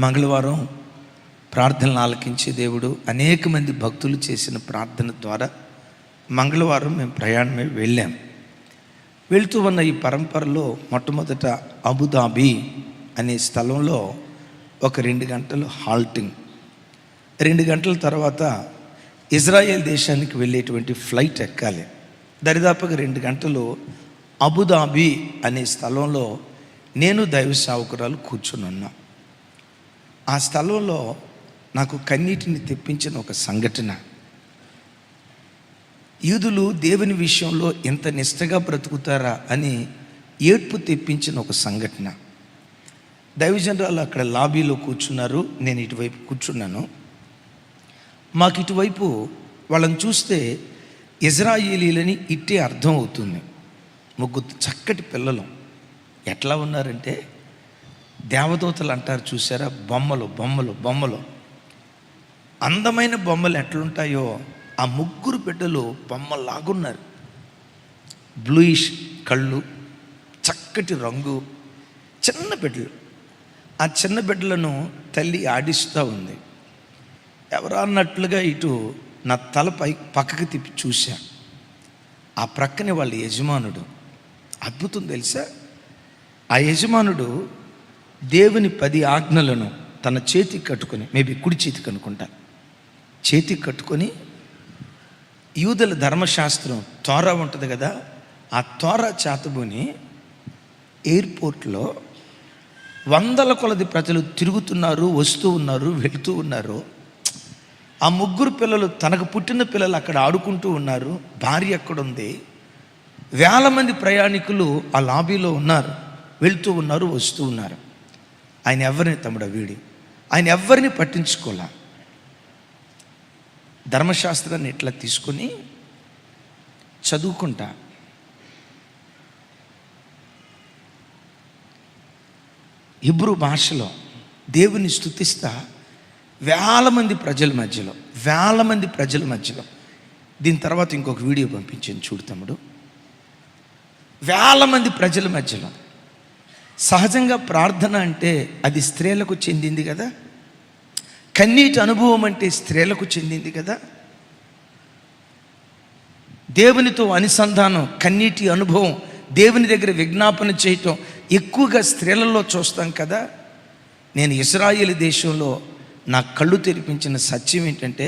మంగళవారం ప్రార్థనలు ఆలకించే దేవుడు అనేక మంది భక్తులు చేసిన ప్రార్థన ద్వారా మంగళవారం మేము ప్రయాణమై వెళ్ళాం. వెళుతూ ఉన్న ఈ పరంపరలో మొట్టమొదట అబుదాబి అనే స్థలంలో ఒక 2 గంటలు హాల్టింగ్, 2 గంటల తర్వాత ఇజ్రాయెల్ దేశానికి వెళ్ళేటువంటి ఫ్లైట్ ఎక్కాలి. దరిదాపుగా 2 గంటలు అబుదాబి అనే స్థలంలో నేను దైవ సేవకురాలు కూర్చుని ఉన్నా. ఆ స్థలంలో నాకు కన్నీటిని తెప్పించిన ఒక సంఘటన, యూదులు దేవుని విషయంలో ఎంత నిష్టగా బ్రతుకుతారా అని ఏడ్పు తెప్పించిన ఒక సంఘటన. దైవజనరాలు అక్కడ లాబీలో కూర్చున్నారు, నేను ఇటువైపు కూర్చున్నాను. మాకు ఇటువైపు వాళ్ళని చూస్తే ఇజ్రాయేలీలని ఇట్టే అర్థం అవుతుంది. 3 చక్కటి పిల్లలు ఎట్లా ఉన్నారంటే దేవదూతలు అంటారు చూసారా, బొమ్మలు బొమ్మలు బొమ్మలు, అందమైన బొమ్మలు ఎట్లుంటాయో ఆ 3 బిడ్డలు బొమ్మలాగున్నారు. బ్లూయిష్ కళ్ళు, చక్కటి రంగు, చిన్న బిడ్డలు. ఆ చిన్న బిడ్డలను తల్లి ఆడిస్తూ ఉంది. ఎవరా అన్నట్లుగా ఇటు నా తల పక్కకి తిప్పి చూశా. ఆ ప్రక్కనే వాళ్ళ యజమానుడు. అద్భుతం తెలుసా, ఆ యజమానుడు దేవుని 10 ఆజ్ఞలను తన చేతికి కట్టుకొని, మేబీ కుడి చేతికి అనుకుంటా, చేతికి కట్టుకొని యూదుల ధర్మశాస్త్రం తోరా ఉంటుంది కదా, ఆ తోరా చేతబూని ఎయిర్పోర్ట్లో 100 కొలది ప్రజలు తిరుగుతున్నారు, వస్తూ ఉన్నారు, వెళుతూ ఉన్నారు. ఆ 3 పిల్లలు, తనకు పుట్టిన పిల్లలు అక్కడ ఆడుకుంటూ ఉన్నారు. భార్య అక్కడ ఉంది. వేల మంది ప్రయాణికులు ఆ లాబీలో ఉన్నారు, వెళుతూ ఉన్నారు, వస్తూ ఉన్నారు. ఆయన ఎవరిని ఆయన ఎవరిని పట్టించుకోలే. ధర్మశాస్త్రాన్ని ఇట్లా తీసుకొని చదువుకుంటా హిబ్రూ భాషలో దేవుని స్తుతిస్తా వేల మంది ప్రజల మధ్యలో దీని తర్వాత ఇంకొక వీడియో పంపించాను చూడు తమ్ముడు. వేల మంది ప్రజల మధ్యలో. సహజంగా ప్రార్థన అంటే అది స్త్రీలకు చెందింది కదా, కన్నీటి అనుభవం అంటే స్త్రీలకు చెందింది కదా. దేవునితో అనుసంధానం, కన్నీటి అనుభవం, దేవుని దగ్గర విజ్ఞాపన చేయటం ఎక్కువగా స్త్రీలలో చూస్తాం కదా. నేను ఇశ్రాయేలు దేశంలో నా కళ్ళు తెరిపించిన సత్యం ఏంటంటే,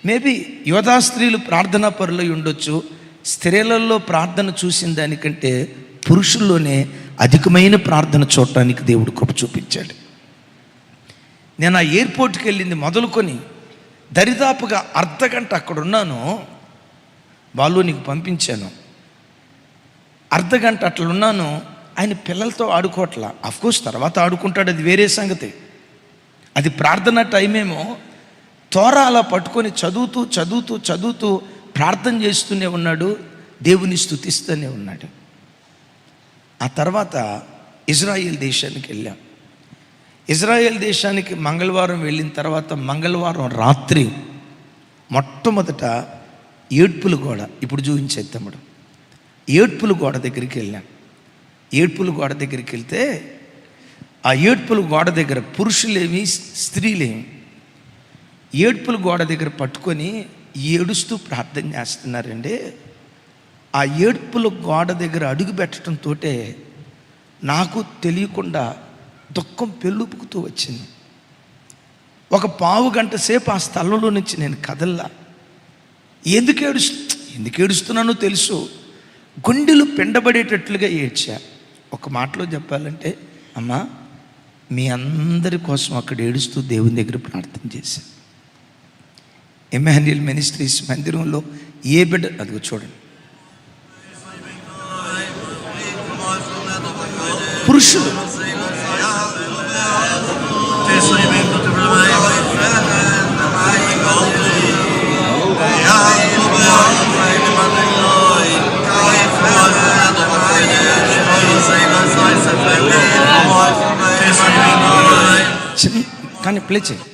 మేబీ యోధా స్త్రీలు ప్రార్థనా పరులై ఉండొచ్చు, స్త్రీలలో ప్రార్థన చూసిన దానికంటే పురుషుల్లోనే అధికమైన ప్రార్థన చూడటానికి దేవుడు కృప చూపించాడు. నేను ఆ ఎయిర్పోర్ట్కి వెళ్ళింది మొదలుకొని దరిదాపుగా 1/2 గంట అక్కడ ఉన్నాను. వాళ్ళు నీకు పంపించాను. 1/2 గంట అట్లా ఉన్నాను. ఆయన పిల్లలతో ఆడుకోవట్లా. అఫ్కోర్స్ తర్వాత ఆడుకుంటాడు, అది వేరే సంగతి. అది ప్రార్థన టైమేమో. తోర అలా పట్టుకొని చదువుతూ ప్రార్థన చేస్తూనే ఉన్నాడు, దేవుని స్తుతిస్తూనే ఉన్నాడు. ఆ తర్వాత ఇజ్రాయెల్ దేశానికి వెళ్ళాం. ఇజ్రాయెల్ దేశానికి మంగళవారం వెళ్ళిన తర్వాత మంగళవారం రాత్రి మొట్టమొదట ఏడ్పుల గోడ, ఇప్పుడు చూపించేది తమ్ముడు, ఏడ్పుల గోడ దగ్గరికి వెళ్ళాం. ఏడ్పుల గోడ దగ్గరికి వెళ్తే ఆ ఏడ్పుల గోడ దగ్గర పురుషులేమి స్త్రీలేమి ఏడ్పుల గోడ దగ్గర పట్టుకొని ఏడుస్తూ ప్రార్థన చేస్తున్నారండి. ఆ ఏడ్పుల గోడ దగ్గర అడుగు పెట్టడంతో నాకు తెలియకుండా దుఃఖం పెళ్ళుపుకుతూ వచ్చింది. ఒక 15 గంట సేపు ఆ స్థలంలో నుంచి నేను కదల్లా. ఎందుకు ఏడుస్తున్నానో తెలుసు. గుండెలు పిండబడేటట్లుగా ఏడ్చా. ఒక మాటలో చెప్పాలంటే, అమ్మా మీ అందరి కోసం అక్కడ ఏడుస్తూ దేవుని దగ్గర ప్రార్థన చేశాను. ఎమ్మాన్యుయల్ మినిస్ట్రీస్ మందిరంలో ఏ బిడ్డ, అదిగో చూడండి, పురుషులు కానీ ప్లే చేయి.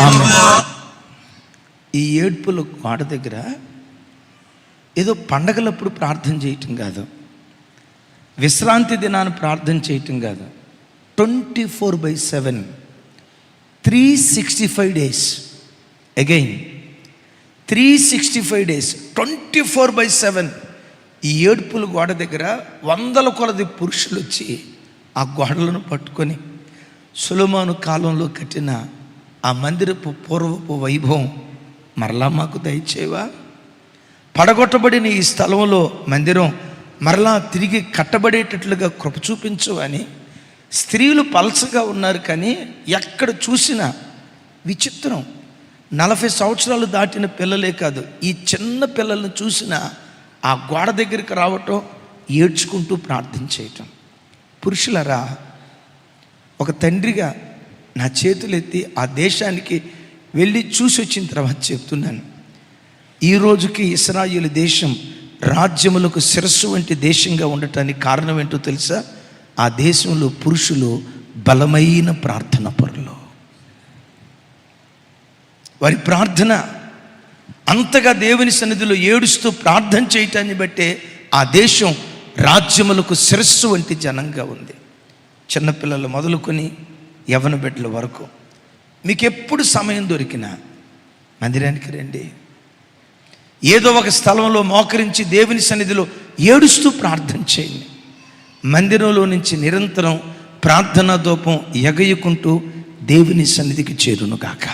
ఆమేన్. ఈ ఏడ్పుల గోడ దగ్గర ఏదో పండగలప్పుడు ప్రార్థన చేయటం కాదు, విశ్రాంతి దినాన్ని ప్రార్థన చేయటం కాదు. 24/7 365 days, అగైన్ 365 days 24/7 ఈ ఏడ్పుల గోడ దగ్గర వందల కొలది పురుషులు వచ్చి ఆ గోడలను పట్టుకొని సొలొమోను కాలంలో కట్టిన ఆ మందిరపు పూర్వపు వైభవం మరలా మాకు దయచేవా, పడగొట్టబడిన ఈ స్థలంలో మందిరం మరలా తిరిగి కట్టబడేటట్లుగా కృప చూపించు అని. స్త్రీలు పలసగా ఉన్నారు, కానీ ఎక్కడ చూసినా విచిత్రం. 40 సంవత్సరాలు దాటిన పిల్లలే కాదు, ఈ చిన్న పిల్లలను చూసినా ఆ గోడ దగ్గరికి రావటం, ఏడ్చుకుంటూ ప్రార్థన చేయటం. పురుషులరా, ఒక తండ్రిగా నా చేతులెత్తి ఆ దేశానికి వెళ్ళి చూసి వచ్చిన తర్వాత చెప్తున్నాను, ఈ రోజుకి ఇశ్రాయేలు దేశం రాజ్యములకు శిరస్సు వంటి దేశంగా ఉండటానికి కారణం ఏంటో తెలుసా? ఆ దేశంలో పురుషులు బలమైన ప్రార్థన పరులు. వారి ప్రార్థన అంతగా దేవుని సన్నిధిలో ఏడుస్తూ ప్రార్థన చేయటాన్ని బట్టే ఆ దేశం రాజ్యములకు శిరస్సు వంటి జనంగా ఉంది. చిన్నపిల్లలు మొదలుకొని యవ్వన బిడ్డల వరకు మీకు ఎప్పుడు సమయం దొరికినా మందిరానికి రండి. ఏదో ఒక స్థలంలో మోకరించి దేవుని సన్నిధిలో ఏడుస్తూ ప్రార్థన చేయండి. మందిరంలో నుంచి నిరంతరం ప్రార్థనా ధూపం ఎగయుకుంటూ దేవుని సన్నిధికి చేరును గాక.